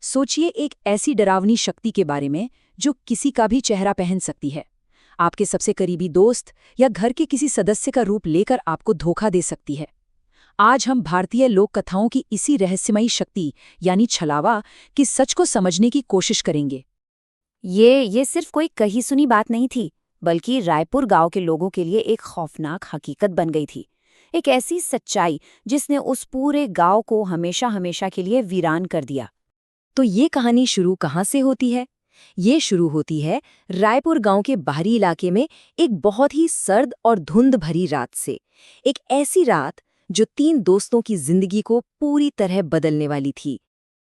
सोचिए एक ऐसी डरावनी शक्ति के बारे में जो किसी का भी चेहरा पहन सकती है। आपके सबसे करीबी दोस्त या घर के किसी सदस्य का रूप लेकर आपको धोखा दे सकती है। आज हम भारतीय लोक कथाओं की इसी रहस्यमयी शक्ति यानी छलावा की सच को समझने की कोशिश करेंगे। ये सिर्फ कोई कही सुनी बात नहीं थी, बल्कि रायपुर गांव के लोगों के लिए एक खौफनाक हकीकत बन गई थी। एक ऐसी सच्चाई जिसने उस पूरे गांव को हमेशा हमेशा के लिए वीरान कर दिया। तो ये कहानी शुरू कहाँ से होती है? ये शुरू होती है रायपुर गांव के बाहरी इलाके में एक बहुत ही सर्द और धुंध भरी रात से। एक ऐसी रात जो 3 दोस्तों की जिंदगी को पूरी तरह बदलने वाली थी।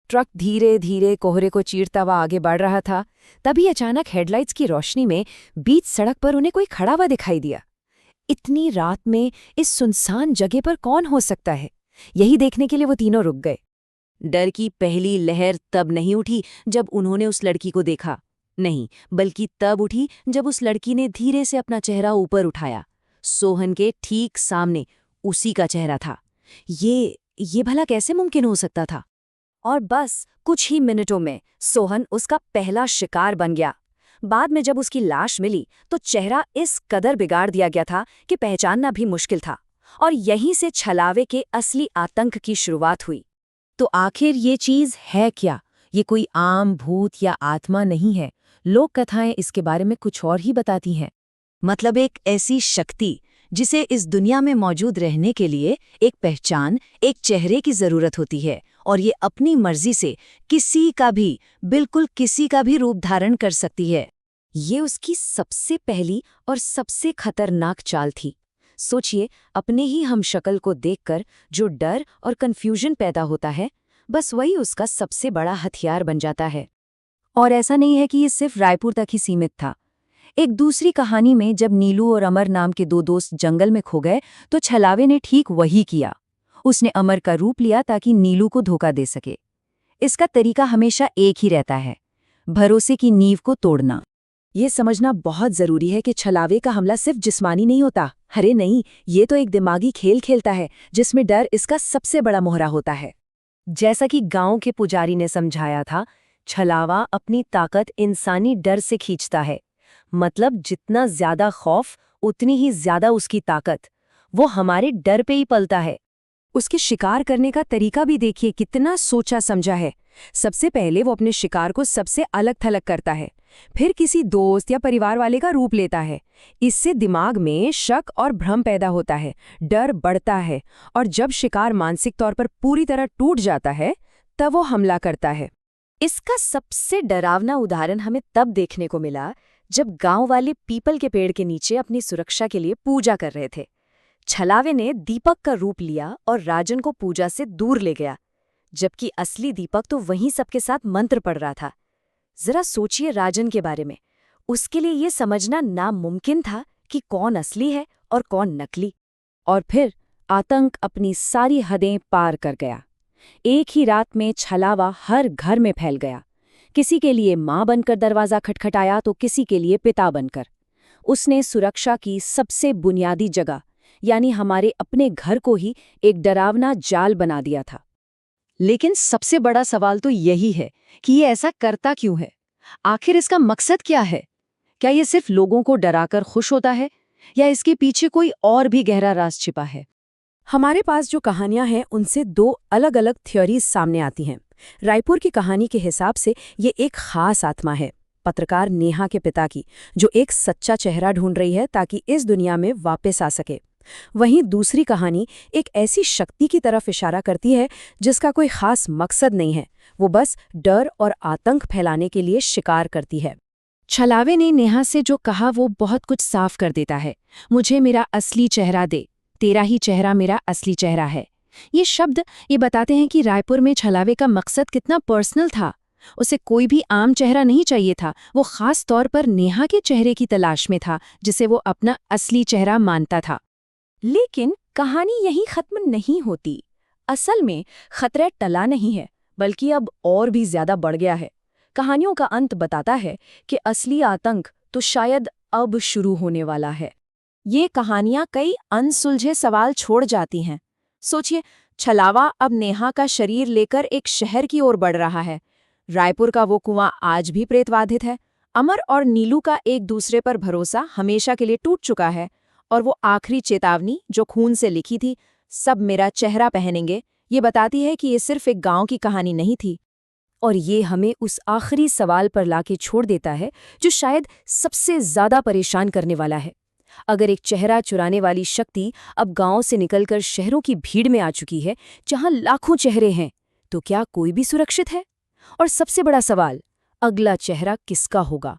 ट्रक धीरे धीरे कोहरे को चीरता हुआ आगे बढ़ रहा था। तभी अचानक हेडलाइट्स की रोशनी में बीच सड़क पर उन्हें कोई खड़ा हुआ दिखाई दिया। इतनी रात में इस सुनसान जगह पर कौन हो सकता है, यही देखने के लिए वो तीनों रुक गए। डर की पहली लहर तब नहीं उठी जब उन्होंने उस लड़की को देखा, नहीं, बल्कि तब उठी जब उस लड़की ने धीरे से अपना चेहरा ऊपर उठाया। सोहन के ठीक सामने उसी का चेहरा था। ये भला कैसे मुमकिन हो सकता था? और बस कुछ ही मिनटों में सोहन उसका पहला शिकार बन गया। बाद में जब उसकी लाश मिली तो चेहरा इस कदर बिगाड़ दिया गया था कि पहचानना भी मुश्किल था। और यहीं से छलावे के असली आतंक की शुरुआत हुई। तो आखिर ये चीज है क्या? ये कोई आम भूत या आत्मा नहीं है। लोक कथाएं इसके बारे में कुछ और ही बताती हैं। मतलब एक ऐसी शक्ति जिसे इस दुनिया में मौजूद रहने के लिए एक पहचान, एक चेहरे की जरूरत होती है, और ये अपनी मर्जी से किसी का भी, बिल्कुल किसी का भी रूप धारण कर सकती है। ये उसकी सबसे पहली और सबसे खतरनाक चाल थी। सोचिए, अपने ही हम शक्ल को देखकर जो डर और कंफ्यूजन पैदा होता है, बस वही उसका सबसे बड़ा हथियार बन जाता है। और ऐसा नहीं है कि ये सिर्फ रायपुर तक ही सीमित था। एक दूसरी कहानी में जब नीलू और अमर नाम के 2 दोस्त जंगल में खो गए तो छलावे ने ठीक वही किया। उसने अमर का रूप लिया ताकि नीलू को धोखा दे सके। इसका तरीका हमेशा एक ही रहता है, भरोसे की नींव को तोड़ना। ये समझना बहुत जरूरी है कि छलावे का हमला सिर्फ जिस्मानी नहीं होता। अरे नहीं, ये तो एक दिमागी खेल खेलता है जिसमें डर इसका सबसे बड़ा मोहरा होता है। जैसा कि गांव के पुजारी ने समझाया था, छलावा अपनी ताकत इंसानी डर से खींचता है। मतलब जितना ज्यादा खौफ उतनी ही ज्यादा उसकी ताकत। वो हमारे डर पे ही पलता है। उसके शिकार करने का तरीका भी देखिए कितना सोचा समझा है। सबसे पहले वो अपने शिकार को सबसे अलग थलग करता है, फिर किसी दोस्त या परिवार वाले का रूप लेता है। इससे दिमाग में शक और भ्रम पैदा होता है, डर बढ़ता है, और जब शिकार मानसिक तौर पर पूरी तरह टूट जाता है तब वो हमला करता है। इसका सबसे डरावना उदाहरण हमें तब देखने को मिला जब गांव वाले पीपल के पेड़ के नीचे अपनी सुरक्षा के लिए पूजा कर रहे थे। छलावे ने दीपक का रूप लिया और राजन को पूजा से दूर ले गया, जबकि असली दीपक तो वहीं सबके साथ मंत्र पढ़ रहा था। जरा सोचिए राजन के बारे में। उसके लिए ये समझना नामुमकिन था कि कौन असली है और कौन नकली। और फिर आतंक अपनी सारी हदें पार कर गया। एक ही रात में छलावा हर घर में फैल गया। किसी के लिए माँ बनकर दरवाजा खटखटाया तो किसी के लिए पिता बनकर। उसने सुरक्षा की सबसे बुनियादी जगह यानी हमारे अपने घर को ही एक डरावना जाल बना दिया था। लेकिन सबसे बड़ा सवाल तो यही है कि ये ऐसा करता क्यों है? आखिर इसका मकसद क्या है? क्या ये सिर्फ लोगों को डराकर खुश होता है, या इसके पीछे कोई और भी गहरा राज छिपा है? हमारे पास जो कहानियां हैं उनसे 2 अलग-अलग थ्योरीज सामने आती हैं। रायपुर की कहानी के हिसाब से ये एक खास आत्मा है, पत्रकार नेहा के पिता की, जो एक सच्चा चेहरा ढूंढ रही है ताकि इस दुनिया में वापस आ सके। वहीं दूसरी कहानी एक ऐसी शक्ति की तरफ इशारा करती है जिसका कोई खास मकसद नहीं है, वो बस डर और आतंक फैलाने के लिए शिकार करती है। छलावे ने नेहा से जो कहा वो बहुत कुछ साफ कर देता है। मुझे मेरा असली चेहरा दे, तेरा ही चेहरा मेरा असली चेहरा है। ये शब्द ये बताते हैं कि रायपुर में छलावे का मकसद कितना पर्सनल था। उसे कोई भी आम चेहरा नहीं चाहिए था, वो खास तौर पर नेहा के चेहरे की तलाश में था जिसे वो अपना असली चेहरा मानता था। लेकिन कहानी यहीं खत्म नहीं होती। असल में खतरा टला नहीं है, बल्कि अब और भी ज्यादा बढ़ गया है। कहानियों का अंत बताता है कि असली आतंक तो शायद अब शुरू होने वाला है। ये कहानियां कई अनसुलझे सवाल छोड़ जाती हैं। सोचिए, छलावा अब नेहा का शरीर लेकर एक शहर की ओर बढ़ रहा है। रायपुर का वो कुआं आज भी प्रेतबाधित है। अमर और नीलू का एक दूसरे पर भरोसा हमेशा के लिए टूट चुका है, और वो आखिरी चेतावनी जो खून से लिखी थी, सब मेरा चेहरा पहनेंगे, ये बताती है कि ये सिर्फ एक गांव की कहानी नहीं थी। और ये हमें उस आखिरी सवाल पर लाके छोड़ देता है जो शायद सबसे ज्यादा परेशान करने वाला है। अगर एक चेहरा चुराने वाली शक्ति अब गांव से निकलकर शहरों की भीड़ में आ चुकी है, जहां लाखों चेहरे हैं, तो क्या कोई भी सुरक्षित है? और सबसे बड़ा सवाल, अगला चेहरा किसका होगा?